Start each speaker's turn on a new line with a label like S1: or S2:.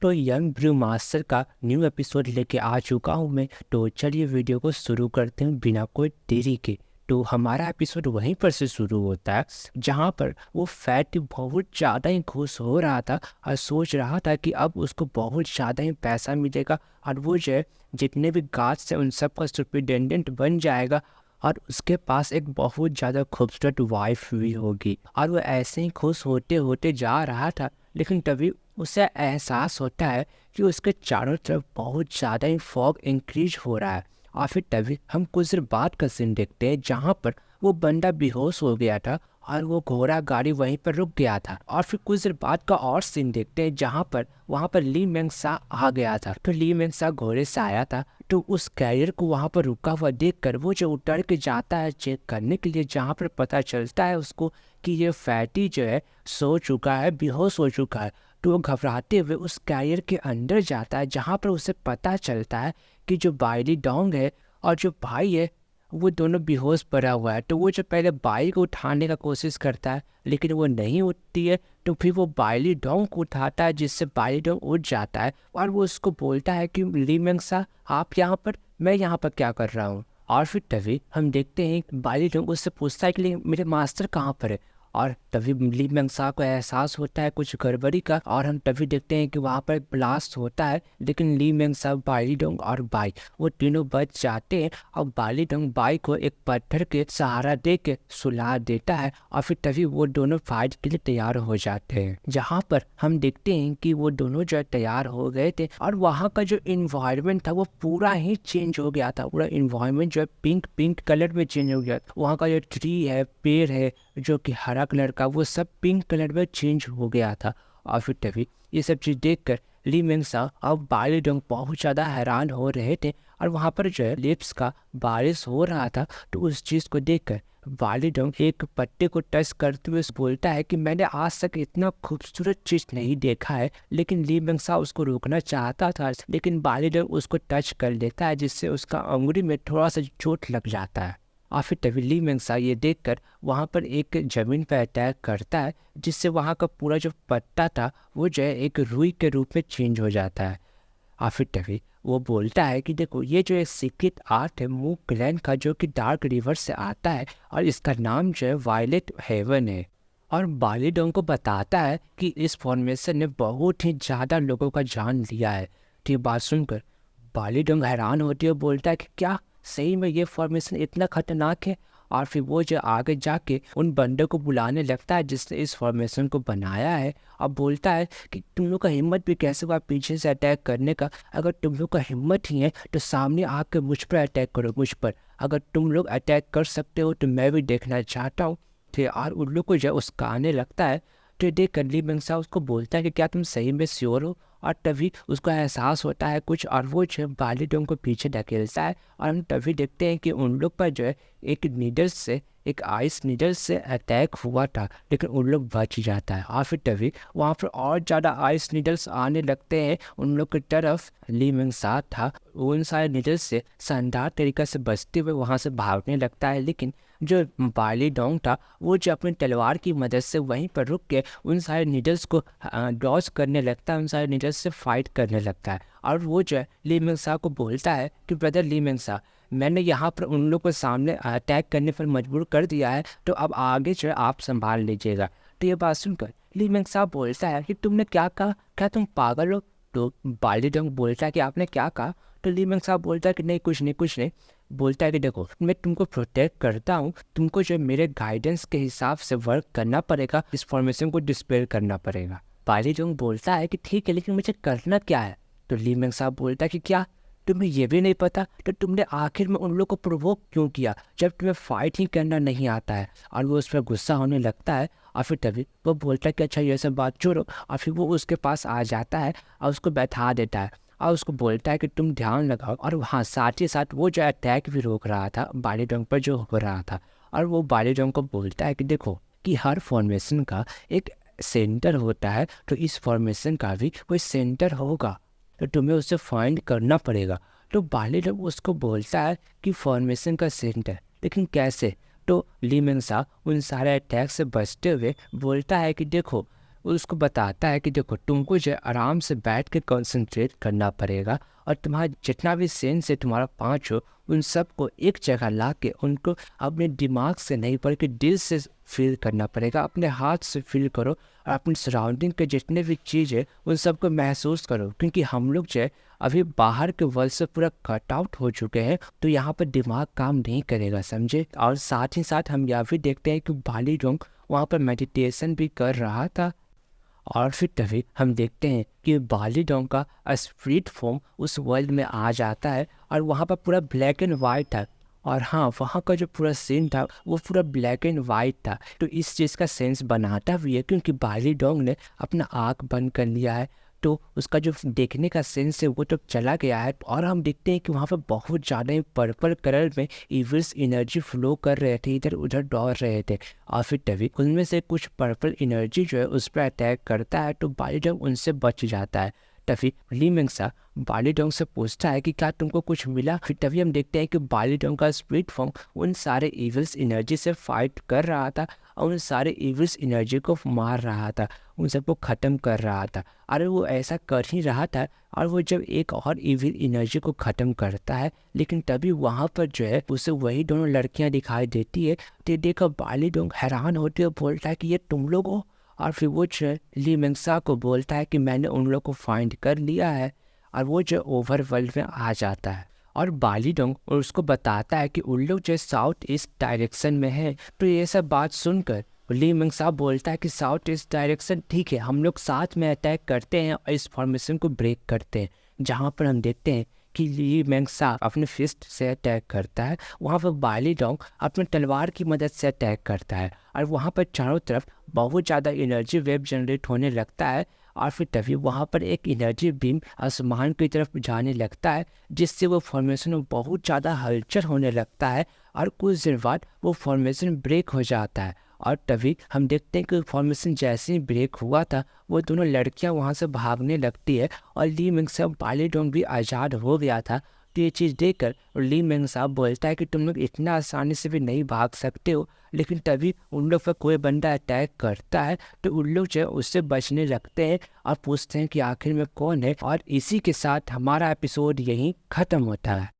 S1: तो young Bru master का new episode लेके आ चुका हूँ मैं। तो चलिए वीडियो को शुरू करते हैं बिना कोई देरी के। तो हमारा एपिसोड वहीं पर से शुरू होता है जहाँ पर वो फैट बहुत ज़्यादा ही खुश हो रहा था और सोच रहा था कि अब उसको बहुत ज़्यादा ही पैसा मिलेगा और वो जो है जितने भी गार्ड्स हैं उन सब का सुपरिटेंडेंट बन जाएगा और उसके पास एक बहुत ज़्यादा खूबसूरत वाइफ भी होगी। और वो ऐसे ही खुश होते होते जा रहा था, लेकिन तभी उसे एहसास होता है कि उसके चारों तरफ बहुत ज़्यादा ही फॉग इंक्रीज हो रहा है। और फिर तभी हम कुछ देर बाद का सीन देखते हैं जहाँ पर वो बंदा बेहोश हो गया था और वो घोड़ा गाड़ी वहीं पर रुक गया था। और फिर कुछ देर बाद का और सीन देखते हैं जहाँ पर वहाँ पर ली मेंग सा आ गया था। तो ली मेंग सा घोड़े से आया था, तो उस कैरियर को वहाँ पर रुका हुआ देखकर वो जो उतर के जाता है चेक करने के लिए, जहाँ पर पता चलता है उसको कि ये फैटी जो है सो चुका है, बेहोश हो चुका है। तो वो घबराते हुए उस कैरियर के अंदर जाता है जहाँ पर उसे पता चलता है कि जो बाइली डोंग है और जो भाई है वो दोनों बेहोश पड़ा हुआ है। तो वो जो पहले बाई को उठाने का कोशिश करता है लेकिन वो नहीं उठती है, तो फिर वो बाइली डोंग को उठाता है जिससे बाइली डोंग उठ जाता है और वो उसको बोलता है कि ली मेंग सा आप यहाँ पर, मैं यहाँ पर क्या कर रहा हूँ। और फिर तभी हम देखते हैं बाइली डोंग उससे पूछता है कि मेरे मास्टर कहाँ पर है। और तभी ली मेंग सा को एहसास होता है कुछ गड़बड़ी का और हम तभी देखते हैं कि वहाँ पर ब्लास्ट होता है, लेकिन ली मेंग सा, बाइली डोंग और बाई वो तीनों बच जाते हैं और बाइली डोंग बाई को एक पत्थर के सहारा दे के सुला देता है। और फिर तभी वो दोनों फाइट के लिए तैयार हो जाते हैं, जहाँ पर हम देखते हैं कि वो दोनों जो तैयार हो गए थे और वहाँ का जो इन्वायरमेंट था वो पूरा ही चेंज हो गया था। पूरा इन्वायरमेंट जो है पिंक पिंक कलर में चेंज हो गया। वहाँ का जो ट्री है, पेड़ है जो कि हरा कलर का, वो सब पिंक कलर में चेंज हो गया था। और फिर तभी ये सब चीज़ देखकर ली मेंग सा और बाइली डोंग बहुत ज़्यादा हैरान हो रहे थे और वहाँ पर जो है लिप्स का बारिश हो रहा था। तो उस चीज़ को देखकर बाइली डोंग एक पत्ते को टच करते हुए बोलता है कि मैंने आज तक इतना खूबसूरत चीज़ नहीं देखा है। लेकिन ली मेंग सा उसको रोकना चाहता था, लेकिन बाइली डोंग उसको टच कर लेता है जिससे उसका अंगुली में थोड़ा सा चोट लग जाता है। और फिर तभी ली मेंग सा ये देखकर वहाँ पर एक ज़मीन पर अटैक करता है जिससे वहाँ का पूरा जो पत्ता था वो जो है एक रुई के रूप में चेंज हो जाता है। और फिर तभी वो बोलता है कि देखो ये जो एक सीक्रेट आर्ट है मूव क्लैन का जो कि डार्क रिवर से आता है और इसका नाम जो है वायलेट हेवन है। और बाली डोंग को बताता है कि इस फॉर्मेशन ने बहुत ही ज़्यादा लोगों का जान लिया है। तो ये बात सुनकर बाली डोंग हैरान होती है, बोलता है कि क्या सही में ये फॉर्मेशन इतना खतरनाक है। और फिर वो जो आगे जाके उन बंदों को बुलाने लगता है जिसने इस फॉर्मेशन को बनाया है और बोलता है कि तुम लोग का हिम्मत भी कैसे हुआ पीछे से अटैक करने का। अगर तुम लोग का हिम्मत ही है तो सामने आके मुझ पर अटैक करो, मुझ पर। अगर तुम लोग अटैक कर सकते हो तो मैं भी देखना चाहता हूँ। फिर और उन लोग को जो उसका आने लगता है। तो देख कर ली मेंग सा उसको बोलता है कि क्या तुम सही में श्योर हो। और तभी उसको एहसास होता है कुछ और वो जो है बाली डोंग को पीछे धकेलता है और हम तभी देखते हैं कि उन लोग पर जो है एक नीडल से, एक आइस नीडल से अटैक हुआ था, लेकिन उन लोग बच जाता है। और फिर तभी वहाँ पर और ज़्यादा आइस नीडल्स आने लगते हैं उन लोग की तरफ। ली मेंग सा था उन सारे नीडल्स से शानदार तरीक़े से बचते हुए वहाँ से भागने लगता है, लेकिन जो बाली डोंग था वो जो अपनी तलवार की मदद से वहीं पर रुक के उन सारे नीडल्स को डॉज करने लगता है, उन सारे नीडल्स से फाइट करने लगता है। और वो जो है ली मेंग सा को बोलता है कि ब्रदर ली मेंग सा, मैंने यहाँ पर उन लोग को सामने अटैक करने पर मजबूर कर दिया है, तो अब आगे जो है आप संभाल लीजिएगा। तो ये बात सुनकर ली मेंग सा बोलता है कि तुमने क्या कहा, क्या तुम पागल हो। तो बाली डोंग बोलता है कि आपने क्या कहा। तो ली मेंग सा बोलता है कि नहीं कुछ नहीं कुछ नहीं। बोलता है कि देखो मैं तुमको प्रोटेक्ट करता हूँ, तुमको जो मेरे गाइडेंस के हिसाब से वर्क करना पड़ेगा, इस फॉर्मेशन को डिस्पेल करना पड़ेगा। बाली डोंग बोलता है कि ठीक है लेकिन मुझे करना क्या है। तो ली मेंग सा बोलता है कि क्या तुम्हें ये भी नहीं पता, तो तुमने आखिर में उन लोग को प्रोवोक क्यों किया जब तुम्हें फाइट ही करना नहीं आता है। और वो उस पर गुस्सा होने लगता है। और फिर तभी वो बोलता है कि अच्छा ये सब बात छोड़ो। और फिर वो उसके पास आ जाता है और उसको बैठा देता है और उसको बोलता है कि तुम ध्यान लगाओ। और हाँ, साथ ही साथ वो जो अटैक भी रोक रहा था बाली डोंग पर जो हो रहा था। और वो बाली डोंग को बोलता है कि देखो कि हर फॉर्मेशन का एक सेंटर होता है, तो इस फॉर्मेशन का भी कोई सेंटर होगा, तो तुम्हें उसे फाइंड करना पड़ेगा। तो बाली डोंग उसको बोलता है कि फॉर्मेशन का सेंटर, लेकिन कैसे। तो ली मेंग सा उन सारे अटैक से बचते हुए बोलता है कि देखो वो उसको बताता है कि देखो तुमको जो है आराम से बैठ के कंसंट्रेट करना पड़ेगा और तुम्हारा जितना भी सेंस है तुम्हारा 5 हो उन सबको एक जगह ला के उनको अपने दिमाग से नहीं बल्कि दिल से फील करना पड़ेगा। अपने हाथ से फील करो और अपनी सराउंडिंग के जितने भी चीज़ है उन सबको महसूस करो, क्योंकि हम लोग जो है अभी बाहर के वर्ल्ड से पूरा कट आउट हो चुके हैं, तो यहाँ पर दिमाग काम नहीं करेगा, समझे। और साथ ही साथ हम यह भी देखते हैं कि बाली डोंग वहाँ पर मेडिटेशन भी कर रहा था और फिर तभी हम देखते हैं कि बाली डोंग का स्पिरिट फॉर्म उस वर्ल्ड में आ जाता है और वहाँ पर पूरा ब्लैक एंड वाइट था। और हाँ, वहाँ का जो पूरा सीन था वो पूरा ब्लैक एंड वाइट था, तो इस चीज़ का सेंस बनाता भी है क्योंकि बाली डोंग ने अपना आँख बंद कर लिया है, तो उसका जो देखने का सेंस है वो तो चला गया है। और हम देखते हैं कि वहाँ पर बहुत ज़्यादा पर्पल कलर में इविल्स एनर्जी फ्लो कर रहे थे, इधर उधर दौड़ रहे थे। और फिर तभी उनमें से कुछ पर्पल एनर्जी जो है उस पर अटैक करता है, तो बाली डोंग उनसे बच जाता है। तभी ली मिंगसा बाली डोंग से पूछता है कि क्या तुमको कुछ मिला। फिर तभी हम देखते हैं कि बाली डोंग का स्पिरिट फॉर्म उन सारे इविल्स एनर्जी से फाइट कर रहा था और उन सारे इविल्स एनर्जी को मार रहा था, उन सबको ख़त्म कर रहा था। अरे वो ऐसा कर ही रहा था और वो जब एक और इविल एनर्जी को ख़त्म करता है, लेकिन तभी वहाँ पर जो है उसे वही दोनों लड़कियाँ दिखाई देती है। तो देखकर बाली डोंग हैरान होते हुए बोलता है कि ये तुम लोग हो। और फिर वो जो ली मिंगसा को बोलता है कि मैंने उन लोग को फाइंड कर लिया है, और वो जो ओवरवर्ल्ड में आ जाता है। और बाली डोंग और उसको बताता है कि उन लोग जो साउथ ईस्ट डायरेक्शन में है। तो ये सब बात सुनकर ली मिंगसा बोलता है कि साउथ ईस्ट डायरेक्शन ठीक है, हम लोग साथ में अटैक करते हैं और इस फॉर्मेशन को ब्रेक करते हैं। जहाँ पर हम देखते हैं कि ली मिंगसा अपने फिस्ट से अटैक करता है, वहाँ पर बाली डोंग अपने तलवार की मदद से अटैक करता है और वहाँ पर चारों तरफ बहुत ज़्यादा एनर्जी वेव जनरेट होने लगता है। और फिर तभी वहाँ पर एक एनर्जी बीम आसमान की तरफ जाने लगता है, जिससे वो फॉर्मेशन में बहुत ज़्यादा हलचल होने लगता है और कुछ देर बाद वो फॉर्मेशन ब्रेक हो जाता है। और तभी हम देखते हैं कि फॉर्मेशन जैसे ही ब्रेक हुआ था वो दोनों लड़कियां वहाँ से भागने लगती है और ली मिंगसा बाली डोंग भी आज़ाद हो गया था। तो ये चीज़ देखकर ली मिंगसा बोलता है कि तुम लोग इतना आसानी से भी नहीं भाग सकते हो। लेकिन तभी उन लोग पर कोई बंदा अटैक करता है, तो उन लोग जो है उससे बचने लगते हैं और पूछते हैं कि आखिर में कौन है। और इसी के साथ हमारा एपिसोड यहीं ख़त्म होता है।